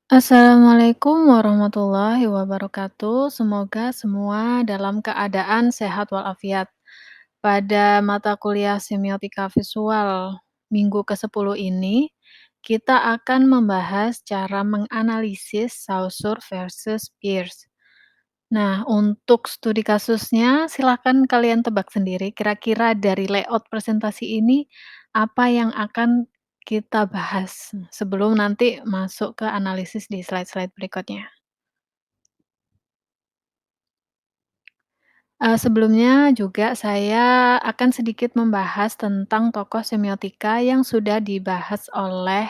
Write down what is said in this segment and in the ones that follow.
Assalamualaikum warahmatullahi wabarakatuh. Semoga semua dalam keadaan sehat walafiat. Pada mata kuliah semiotika visual minggu ke-10 ini, kita akan membahas cara menganalisis Saussure versus Peirce. Nah, untuk studi kasusnya, silakan kalian tebak sendiri kira-kira dari layout presentasi ini, apa yang akan kita bahas sebelum nanti masuk ke analisis di slide-slide berikutnya. Sebelumnya juga saya akan sedikit membahas tentang tokoh semiotika yang sudah dibahas oleh,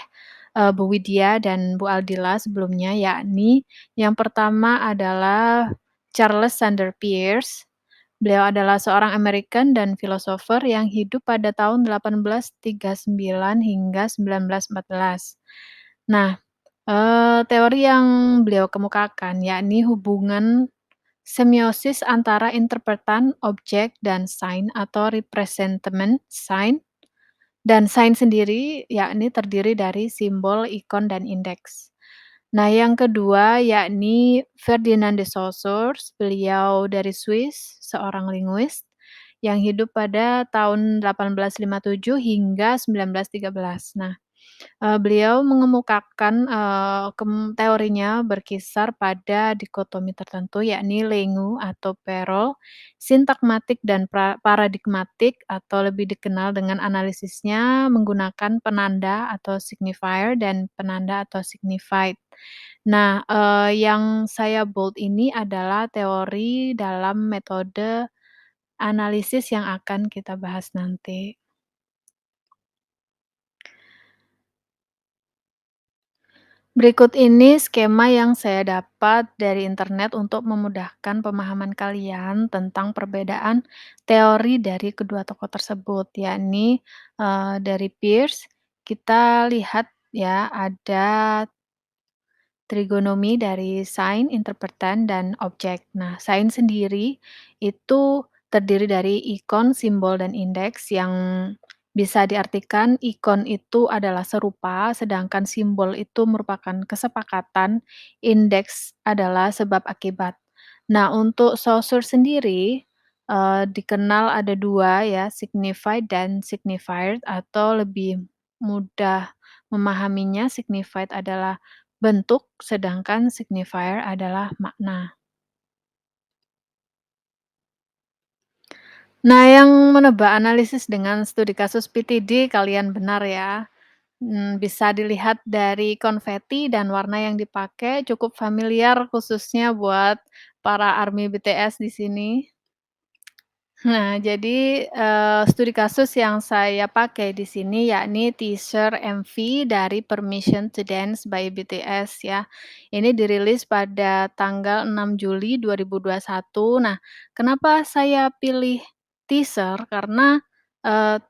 Bu Widya dan Bu Aldila sebelumnya, yakni yang pertama adalah Charles Sanders Peirce. Beliau adalah seorang American dan filosofer yang hidup pada tahun 1839 hingga 1914. Nah, teori yang beliau kemukakan yakni hubungan semiosis antara interpretan, objek, dan sign atau representment sign, dan sign sendiri yakni terdiri dari simbol, ikon, dan indeks. Nah, yang kedua yakni Ferdinand de Saussure, beliau dari Swiss, seorang linguis yang hidup pada tahun 1857 hingga 1913. Nah, beliau mengemukakan, teorinya berkisar pada dikotomi tertentu yakni Lengu atau Perol, sintakmatik dan paradigmatik atau lebih dikenal dengan analisisnya menggunakan penanda atau signifier dan penanda atau signified. Nah, yang saya bold ini adalah teori dalam metode analisis yang akan kita bahas nanti. Berikut ini skema yang saya dapat dari internet untuk memudahkan pemahaman kalian tentang perbedaan teori dari kedua tokoh tersebut, yakni, dari Peirce, kita lihat ya ada trigonomi dari sign, interpretan, dan objek. Nah, sign sendiri itu terdiri dari ikon, simbol, dan indeks yang bisa diartikan ikon itu adalah serupa, sedangkan simbol itu merupakan kesepakatan, indeks adalah sebab akibat. Nah, untuk Saussure sendiri, dikenal ada 2 ya, signified dan signifier atau lebih mudah memahaminya, signified adalah bentuk, sedangkan signifier adalah makna. Nah, yang menebak analisis dengan studi kasus PTD kalian benar ya. Bisa dilihat dari konveti dan warna yang dipakai cukup familiar khususnya buat para ARMY BTS di sini. Nah, jadi, studi kasus yang saya pakai di sini yakni teaser MV dari "Permission to Dance" by BTS ya. Ini dirilis pada tanggal 6 Juli 2021. Nah, kenapa saya pilih teaser? Karena,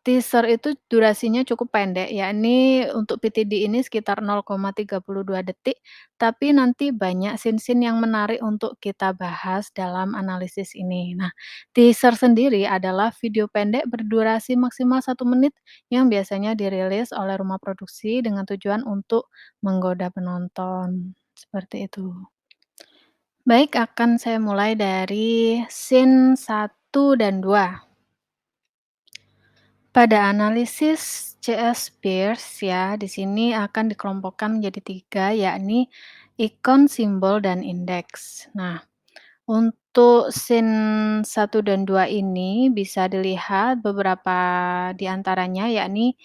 teaser itu durasinya cukup pendek, yakni untuk PTD ini sekitar 0,32 detik, tapi nanti banyak scene-scene yang menarik untuk kita bahas dalam analisis ini. Nah, teaser sendiri adalah video pendek berdurasi maksimal 1 menit yang biasanya dirilis oleh rumah produksi dengan tujuan untuk menggoda penonton, seperti itu. Baik, akan saya mulai dari scene 1 dan 2. Pada analisis CS Peirce ya, di sini akan dikelompokkan menjadi 3, yakni ikon, simbol, dan indeks. Nah, untuk scene 1 dan 2 ini bisa dilihat beberapa di antaranya, yakni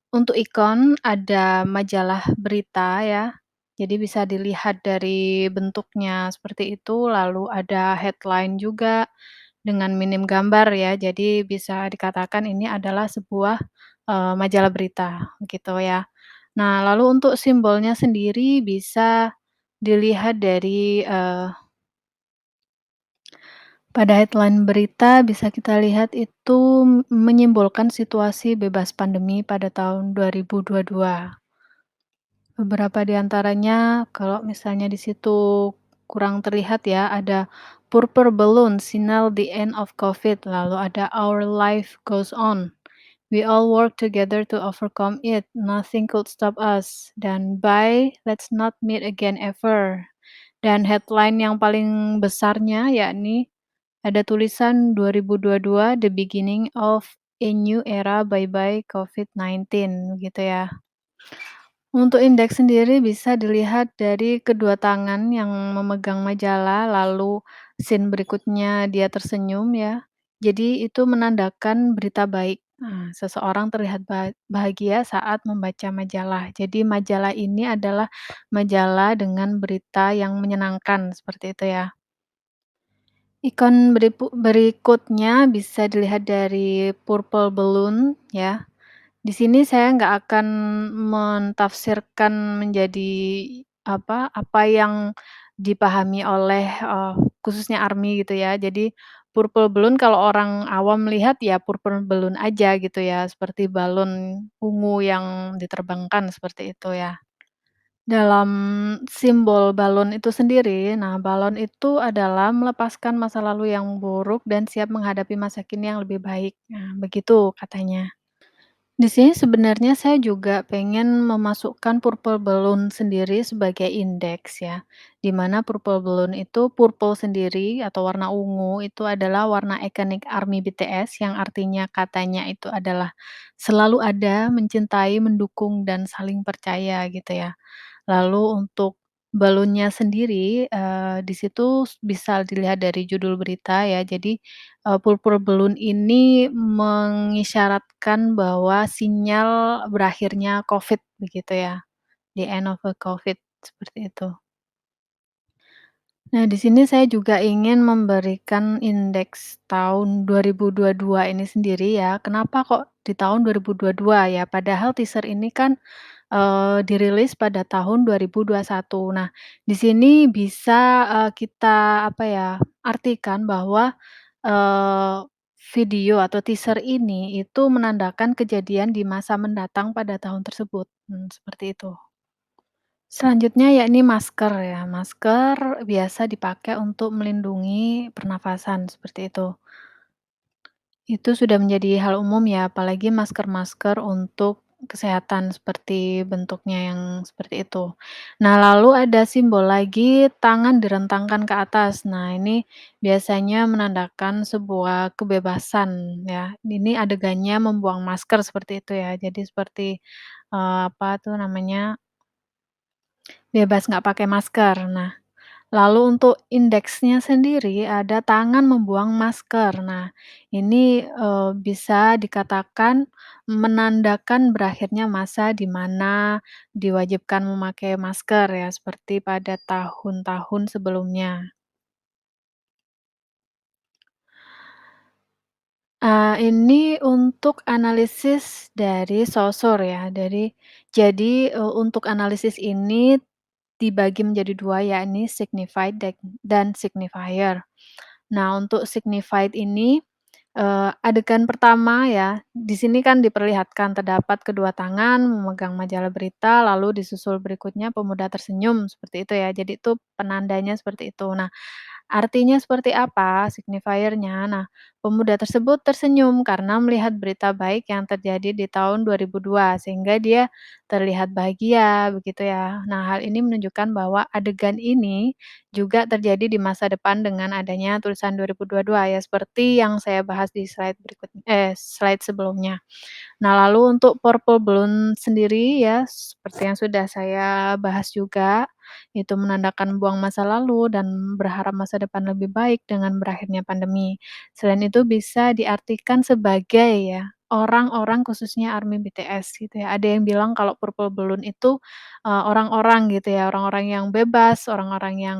untuk ikon ada majalah berita ya, jadi bisa dilihat dari bentuknya seperti itu, lalu ada headline juga dengan minim gambar ya, jadi bisa dikatakan ini adalah sebuah, majalah berita, gitu ya. Nah, lalu untuk simbolnya sendiri bisa dilihat dari, pada headline berita bisa kita lihat itu menyimbolkan situasi bebas pandemi pada tahun 2022. Beberapa di antaranya kalau misalnya di situ kurang terlihat ya, ada Purple Balloon Signal the End of COVID, lalu ada Our Life Goes On. We all work together to overcome it. Nothing could stop us. Dan bye, let's not meet again ever. Dan headline yang paling besarnya yakni ada tulisan 2022 The Beginning of a New Era Bye Bye COVID-19 gitu ya. Untuk indeks sendiri bisa dilihat dari kedua tangan yang memegang majalah, lalu scene berikutnya dia tersenyum ya. Jadi itu menandakan berita baik. Nah, seseorang terlihat bahagia saat membaca majalah. Jadi majalah ini adalah majalah dengan berita yang menyenangkan, seperti itu ya. Ikon berikutnya bisa dilihat dari purple balloon ya. Di sini saya nggak akan mentafsirkan menjadi apa yang dipahami oleh, khususnya ARMY gitu ya. Jadi purple balloon kalau orang awam melihat ya purple balloon aja gitu ya, seperti balon ungu yang diterbangkan seperti itu ya. Dalam simbol balon itu sendiri, nah balon itu adalah melepaskan masa lalu yang buruk dan siap menghadapi masa kini yang lebih baik. Nah, begitu katanya. Di sini sebenarnya saya juga pengen memasukkan purple balloon sendiri sebagai indeks ya, di mana purple balloon itu purple sendiri atau warna ungu itu adalah warna ikonik ARMY BTS yang artinya katanya itu adalah selalu ada, mencintai, mendukung, dan saling percaya gitu ya. Lalu untuk balonnya sendiri, di situ bisa dilihat dari judul berita ya. Jadi, purple balloon ini mengisyaratkan bahwa sinyal berakhirnya Covid begitu ya, the end of the Covid, seperti itu. Nah, di sini saya juga ingin memberikan indeks tahun 2022 ini sendiri ya. Kenapa kok di tahun 2022 ya? Padahal teaser ini kan dirilis pada tahun 2021. Nah, di sini bisa, kita apa ya, artikan bahwa, eee, video atau teaser ini itu menandakan kejadian di masa mendatang pada tahun tersebut, seperti itu. Selanjutnya yakni masker ya, masker biasa dipakai untuk melindungi pernafasan, seperti itu. Itu sudah menjadi hal umum ya, apalagi masker-masker untuk kesehatan seperti bentuknya yang seperti itu. Nah, lalu ada simbol lagi tangan direntangkan ke atas. Nah, ini biasanya menandakan sebuah kebebasan ya. Ini adegannya membuang masker seperti itu ya. Jadi seperti, apa tuh namanya, bebas nggak pakai masker. Nah, lalu untuk indeksnya sendiri ada tangan membuang masker. Nah, ini, bisa dikatakan menandakan berakhirnya masa di mana diwajibkan memakai masker ya, seperti pada tahun-tahun sebelumnya. Ini untuk analisis dari sosor ya, untuk analisis ini dibagi menjadi 2 yakni signified dan signifier. Nah, untuk signified ini, adegan pertama ya, di sini kan diperlihatkan terdapat kedua tangan memegang majalah berita, lalu disusul berikutnya pemuda tersenyum, seperti itu ya. Jadi itu penandanya seperti itu. Nah, artinya seperti apa signifier-nya? Nah, pemuda tersebut tersenyum karena melihat berita baik yang terjadi di tahun 2002 sehingga dia terlihat bahagia begitu ya. Nah, hal ini menunjukkan bahwa adegan ini juga terjadi di masa depan dengan adanya tulisan 2022 ya seperti yang saya bahas di slide sebelumnya. Nah, lalu untuk purple balloon sendiri ya, seperti yang sudah saya bahas juga, itu menandakan buang masa lalu dan berharap masa depan lebih baik dengan berakhirnya pandemi. Selain itu bisa diartikan sebagai ya, orang-orang khususnya ARMY BTS gitu ya. Ada yang bilang kalau purple balloon itu, orang-orang gitu ya, orang-orang yang bebas, orang-orang yang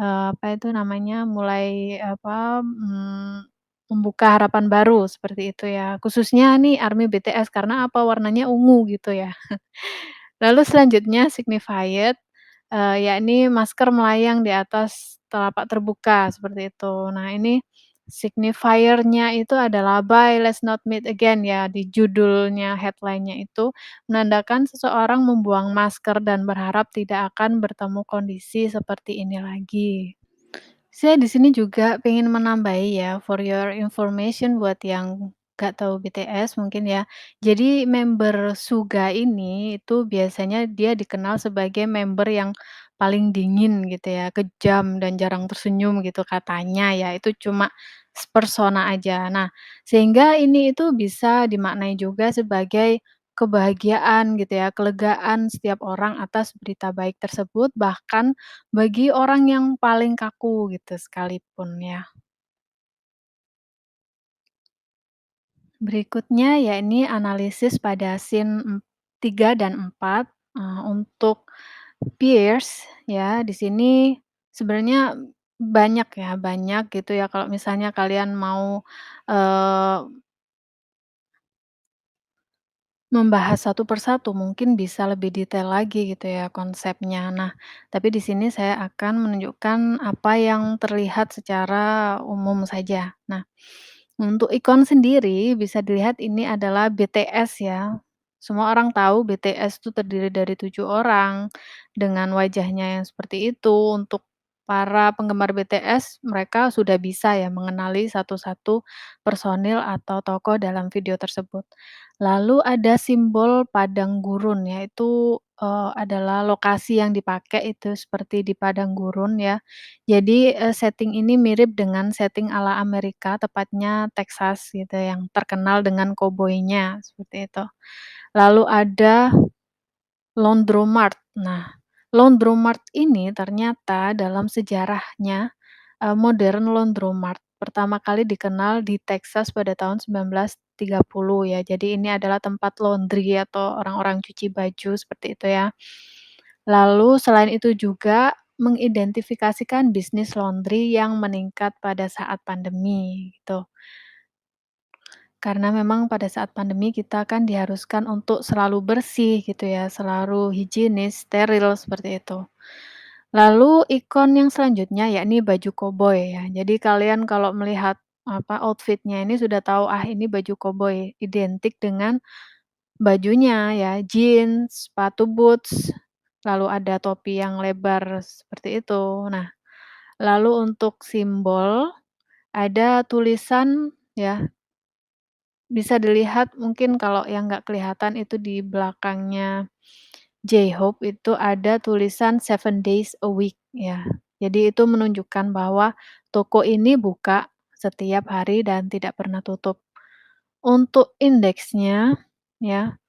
apa itu namanya, mulai apa, membuka harapan baru seperti itu ya. Khususnya nih ARMY BTS karena apa, warnanya ungu gitu ya. Lalu selanjutnya signified, yakni masker melayang di atas telapak terbuka seperti itu. Nah ini signifier-nya itu adalah "Bye, let's not meet again" ya, di judulnya, headline-nya itu menandakan seseorang membuang masker dan berharap tidak akan bertemu kondisi seperti ini lagi. Saya di sini juga pengen menambahi ya, for your information buat yang nggak tahu BTS mungkin ya. Jadi member Suga ini itu biasanya dia dikenal sebagai member yang paling dingin gitu ya, kejam dan jarang tersenyum gitu katanya ya, itu cuma persona aja. Nah, sehingga ini itu bisa dimaknai juga sebagai kebahagiaan gitu ya, kelegaan setiap orang atas berita baik tersebut, bahkan bagi orang yang paling kaku gitu sekalipun ya. Berikutnya ya ini analisis pada scene 3 dan 4, untuk Pierce ya di sini sebenarnya banyak ya, banyak gitu ya kalau misalnya kalian mau, eee, membahas satu persatu mungkin bisa lebih detail lagi gitu ya konsepnya. Nah, tapi di sini saya akan menunjukkan apa yang terlihat secara umum saja. Nah, untuk ikon sendiri bisa dilihat ini adalah BTS ya. Semua orang tahu BTS itu terdiri dari 7 orang dengan wajahnya yang seperti itu. Untuk para penggemar BTS, mereka sudah bisa ya mengenali satu-satu personil atau tokoh dalam video tersebut. Lalu ada simbol padang gurun ya, itu, adalah lokasi yang dipakai itu seperti di padang gurun ya. Jadi, setting ini mirip dengan setting ala Amerika, tepatnya Texas gitu, yang terkenal dengan koboynya, seperti itu. Lalu ada Laundromat. Nah, Laundromat ini ternyata dalam sejarahnya, modern laundromat pertama kali dikenal di Texas pada tahun 1930 ya. Jadi ini adalah tempat laundry atau orang-orang cuci baju seperti itu ya. Lalu selain itu juga mengidentifikasikan bisnis laundry yang meningkat pada saat pandemi gitu. Karena memang pada saat pandemi kita kan diharuskan untuk selalu bersih gitu ya, selalu higienis, steril seperti itu. Lalu ikon yang selanjutnya yakni baju koboi ya. Jadi kalian kalau melihat outfit-nya ini sudah tahu, ah ini baju koboi, identik dengan bajunya ya, jeans, sepatu boots, lalu ada topi yang lebar seperti itu. Nah, lalu untuk simbol ada tulisan ya, bisa dilihat mungkin kalau yang nggak kelihatan itu di belakangnya J-Hope itu ada tulisan 7 days a week ya. Jadi itu menunjukkan bahwa toko ini buka setiap hari dan tidak pernah tutup. Untuk indeksnya ya,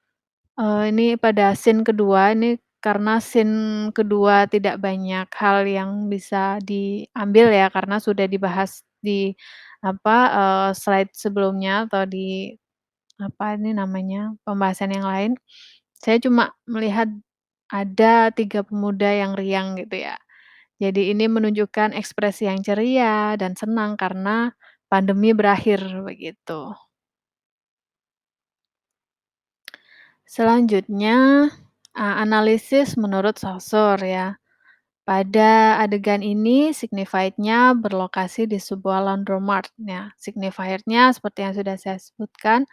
ini pada scene kedua ini karena scene kedua tidak banyak hal yang bisa diambil ya karena sudah dibahas di slide sebelumnya atau di ini namanya, pembahasan yang lain. Saya cuma melihat ada 3 pemuda yang riang gitu ya. Jadi ini menunjukkan ekspresi yang ceria dan senang karena pandemi berakhir begitu. Selanjutnya, analisis menurut Saussure ya. Pada adegan ini signified-nya berlokasi di sebuah laundromat ya. Signifier-nya seperti yang sudah saya sebutkan.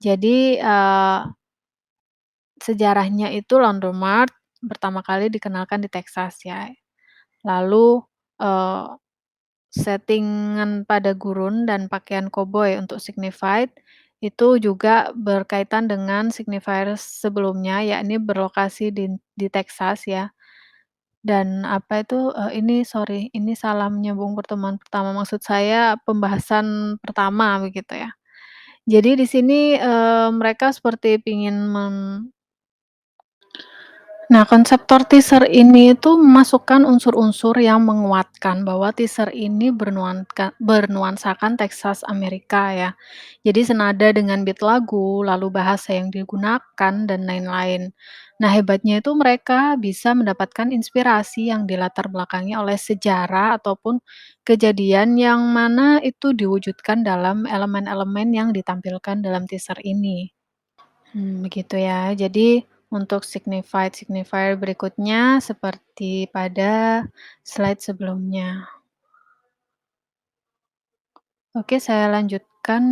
Jadi, sejarahnya itu laundromat pertama kali dikenalkan di Texas ya. Lalu, eee, settingan pada gurun dan pakaian koboi untuk signified, itu juga berkaitan dengan signifier sebelumnya, yakni berlokasi di Texas ya. Dan ini sorry, ini salah menyambung pertemuan pertama, maksud saya pembahasan pertama begitu ya. Jadi di sini, mereka seperti Nah, konseptor teaser ini itu memasukkan unsur-unsur yang menguatkan bahwa teaser ini bernuansakan Texas Amerika ya. Jadi senada dengan beat lagu, lalu bahasa yang digunakan dan lain-lain. Nah, hebatnya itu mereka bisa mendapatkan inspirasi yang dilatar belakangi oleh sejarah ataupun kejadian yang mana itu diwujudkan dalam elemen-elemen yang ditampilkan dalam teaser ini. Begitu ya. Jadi untuk signifier berikutnya seperti pada slide sebelumnya. Oke, saya lanjutkan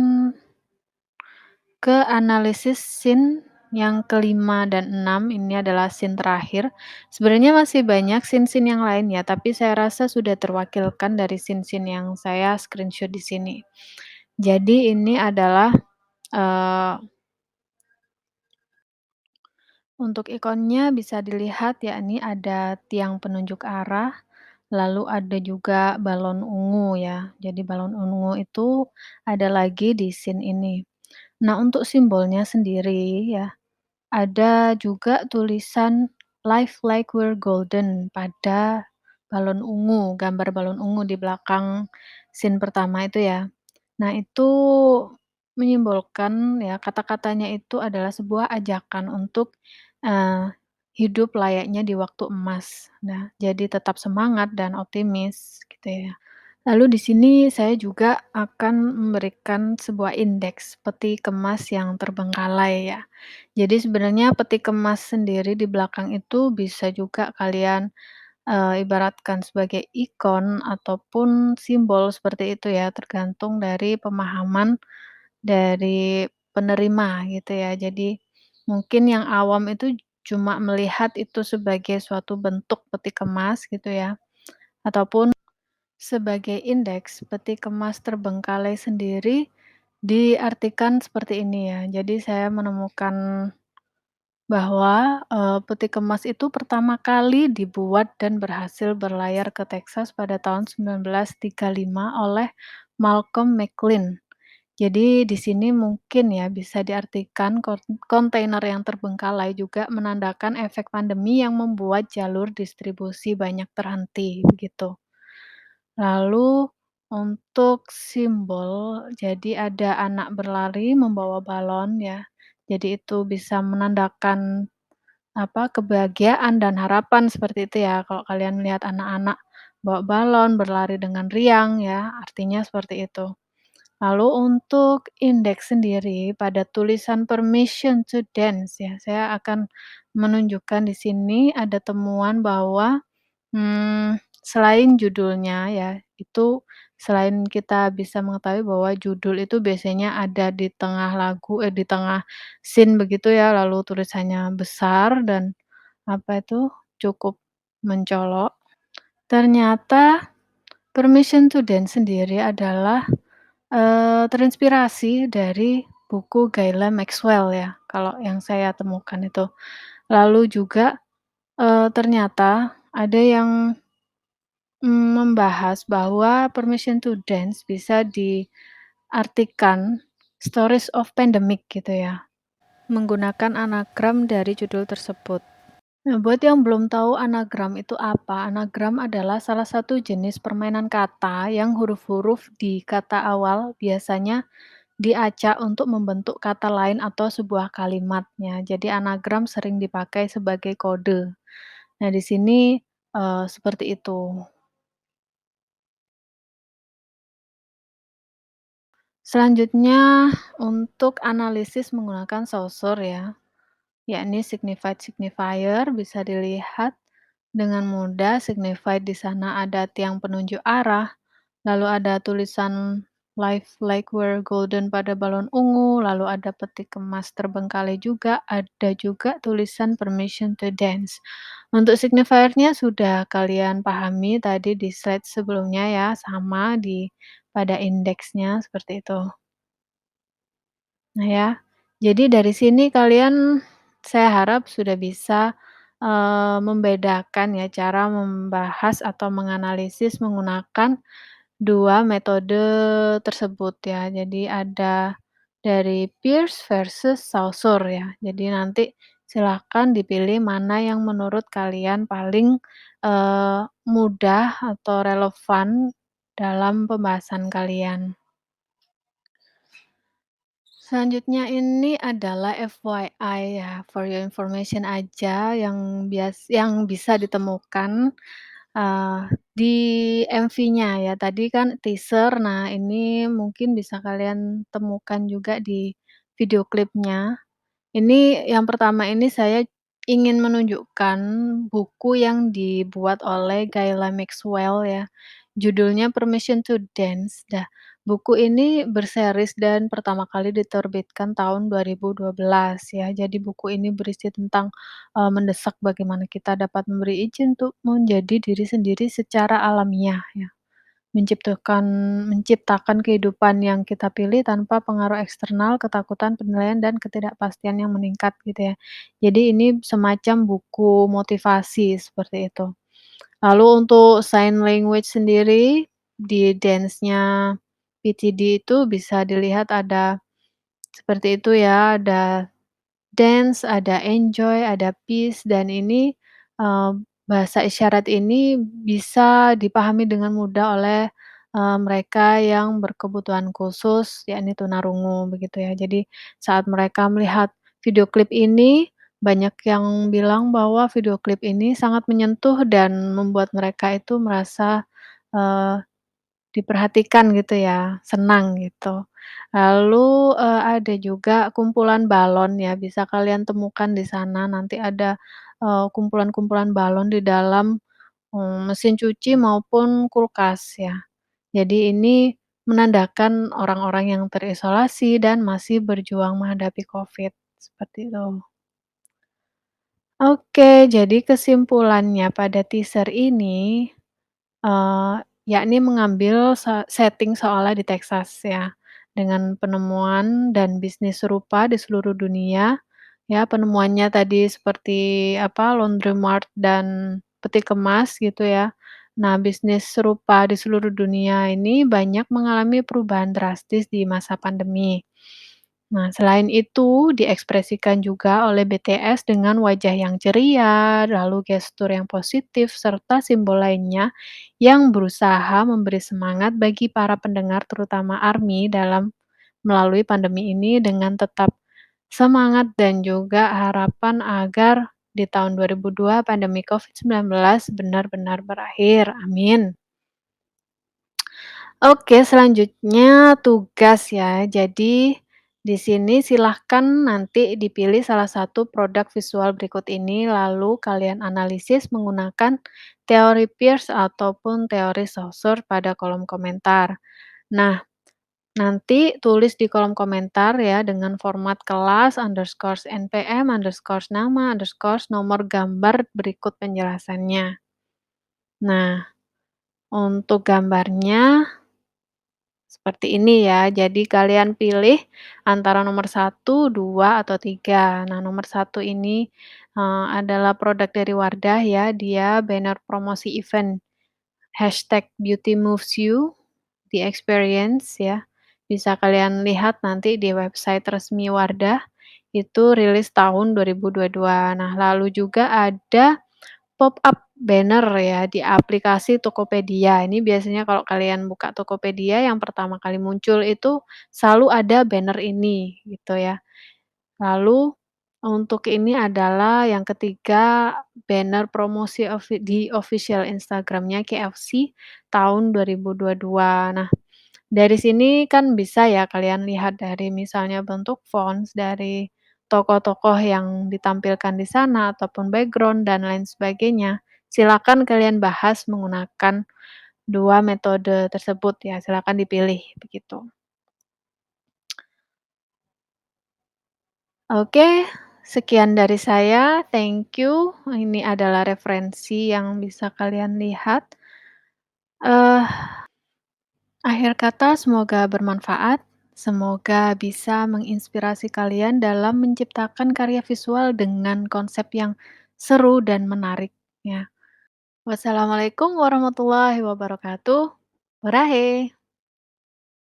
ke analisis scene yang kelima dan enam. Ini adalah scene terakhir. Sebenarnya masih banyak scene-scene yang lain ya, tapi saya rasa sudah terwakilkan dari scene-scene yang saya screenshot di sini. Jadi ini adalah Eee, untuk ikonnya bisa dilihat yakni ada tiang penunjuk arah, lalu ada juga balon ungu ya. Jadi balon ungu itu ada lagi di scene ini. Nah, untuk simbolnya sendiri ya, ada juga tulisan "Life like we're golden" pada balon ungu, gambar balon ungu di belakang scene pertama itu ya. Nah, itu menyimbolkan ya, kata-katanya itu adalah sebuah ajakan untuk, eee, hidup layaknya di waktu emas. Nah, jadi tetap semangat dan optimis gitu ya. Lalu di sini saya juga akan memberikan sebuah indeks peti kemas yang terbengkalai ya. Jadi sebenarnya peti kemas sendiri di belakang itu bisa juga kalian, ibaratkan sebagai ikon ataupun simbol seperti itu ya, tergantung dari pemahaman dari penerima gitu ya. Jadi mungkin yang awam itu cuma melihat itu sebagai suatu bentuk peti kemas gitu ya, ataupun sebagai indeks, peti kemas terbengkalai sendiri diartikan seperti ini ya. Jadi saya menemukan bahwa, peti kemas itu pertama kali dibuat dan berhasil berlayar ke Texas pada tahun 1935 oleh Malcolm McLean. Jadi di sini mungkin ya bisa diartikan kontainer yang terbengkalai juga menandakan efek pandemi yang membuat jalur distribusi banyak terhenti, begitu. Lalu untuk simbol, jadi ada anak berlari membawa balon ya. Jadi itu bisa menandakan apa, kebahagiaan dan harapan seperti itu ya. Kalau kalian melihat anak-anak bawa balon, berlari dengan riang ya, artinya seperti itu. Lalu untuk indeks sendiri pada tulisan "Permission to Dance" ya, saya akan menunjukkan di sini ada temuan bahwa selain judulnya ya, itu selain kita bisa mengetahui bahwa judul itu biasanya ada di tengah lagu di tengah scene begitu ya, lalu tulisannya besar dan apa itu, cukup mencolok. Ternyata "Permission to Dance" sendiri adalah, terinspirasi dari buku Gayla Maxwell ya, kalau yang saya temukan itu. Lalu juga, ternyata ada yang membahas bahwa "Permission to Dance" bisa diartikan "Stories of Pandemic" gitu ya, menggunakan anagram dari judul tersebut. Nah, buat yang belum tahu anagram itu apa, anagram adalah salah satu jenis permainan kata yang huruf-huruf di kata awal biasanya diacak untuk membentuk kata lain atau sebuah kalimatnya. Jadi anagram sering dipakai sebagai kode. Nah, di sini, seperti itu. Selanjutnya untuk analisis menggunakan saussure ya, yakni signified signifier bisa dilihat dengan mudah. Signified di sana ada tiang penunjuk arah, lalu ada tulisan "Life like we're golden" pada balon ungu, lalu ada peti kemas terbengkalai juga, ada juga tulisan "Permission to Dance". Untuk signifier-nya sudah kalian pahami tadi di slide sebelumnya ya, sama di pada indeksnya seperti itu. Nah ya, jadi dari sini kalian saya harap sudah bisa, membedakan ya cara membahas atau menganalisis menggunakan 2 metode tersebut ya. Jadi ada dari Peirce versus Saussure ya. Jadi nanti silahkan dipilih mana yang menurut kalian paling, mudah atau relevan dalam pembahasan kalian. Selanjutnya ini adalah FYI ya, for your information aja yang bisa ditemukan, eee, di MV-nya ya. Tadi kan teaser, nah ini mungkin bisa kalian temukan juga di video klipnya. Ini yang pertama ini saya ingin menunjukkan buku yang dibuat oleh Gayla Maxwell ya, judulnya "Permission to Dance". Nah, buku ini berseris dan pertama kali diterbitkan tahun 2012 ya. Jadi buku ini berisi tentang, mendesak bagaimana kita dapat memberi izin untuk menjadi diri sendiri secara alamiah ya. menciptakan menciptakan kehidupan yang kita pilih tanpa pengaruh eksternal, ketakutan, penilaian, dan ketidakpastian yang meningkat gitu ya. Jadi ini semacam buku motivasi seperti itu. Lalu untuk sign language sendiri, di dance-nya PTD itu bisa dilihat ada seperti itu ya, ada dance, ada enjoy, ada peace, dan ini, eee, bahasa isyarat ini bisa dipahami dengan mudah oleh, mereka yang berkebutuhan khusus, yakni tunarungu, begitu ya. Jadi saat mereka melihat video klip ini, banyak yang bilang bahwa video klip ini sangat menyentuh dan membuat mereka itu merasa, eee diperhatikan gitu ya, senang gitu. Lalu, ada juga kumpulan balon ya, bisa kalian temukan di sana nanti ada, kumpulan-kumpulan balon di dalam, mesin cuci maupun kulkas ya. Jadi ini menandakan orang-orang yang terisolasi dan masih berjuang menghadapi Covid, seperti itu. Oke, jadi kesimpulannya pada teaser ini, yakni mengambil setting seolah di Texas ya, dengan penemuan dan bisnis serupa di seluruh dunia, ya penemuannya tadi seperti apa, laundromat dan peti kemas gitu ya. Nah, bisnis serupa di seluruh dunia ini banyak mengalami perubahan drastis di masa pandemi. Nah, selain itu diekspresikan juga oleh BTS dengan wajah yang ceria, lalu gestur yang positif, serta simbol lainnya yang berusaha memberi semangat bagi para pendengar terutama ARMY dalam melalui pandemi ini dengan tetap semangat dan juga harapan agar di tahun 2002 pandemi Covid-19 benar-benar berakhir, amin. Oke, selanjutnya tugas ya. Jadi, di sini silahkan nanti dipilih salah satu produk visual berikut ini, lalu kalian analisis menggunakan teori Peirce ataupun teori Saussure pada kolom komentar. Nah, nanti tulis di kolom komentar ya dengan format kelas, underscore npm, underscore nama, underscore nomor gambar berikut penjelasannya. Nah, untuk gambarnya seperti ini ya, jadi kalian pilih antara nomor satu, 2, atau 3. Nah, nomor satu ini, adalah produk dari Wardah ya, dia banner promosi event #BeautyMovesYou, the experience ya. Bisa kalian lihat nanti di website resmi Wardah, itu rilis tahun 2022. Nah, lalu juga ada pop-up banner ya di aplikasi Tokopedia. Ini biasanya kalau kalian buka Tokopedia yang pertama kali muncul itu selalu ada banner ini gitu ya. Lalu untuk ini adalah yang ketiga banner promosi di official Instagram-nya KFC tahun 2022. Nah, dari sini kan bisa ya kalian lihat dari misalnya bentuk fonts, dari tokoh-tokoh yang ditampilkan di sana, ataupun background dan lain sebagainya. Silakan kalian bahas menggunakan 2 metode tersebut ya, silakan dipilih, begitu. Oke, sekian dari saya, thank you. Ini adalah referensi yang bisa kalian lihat. Eee Akhir kata semoga bermanfaat, semoga bisa menginspirasi kalian dalam menciptakan karya visual dengan konsep yang seru dan menarik ya. Wassalamualaikum warahmatullahi wabarakatuh. Barahe.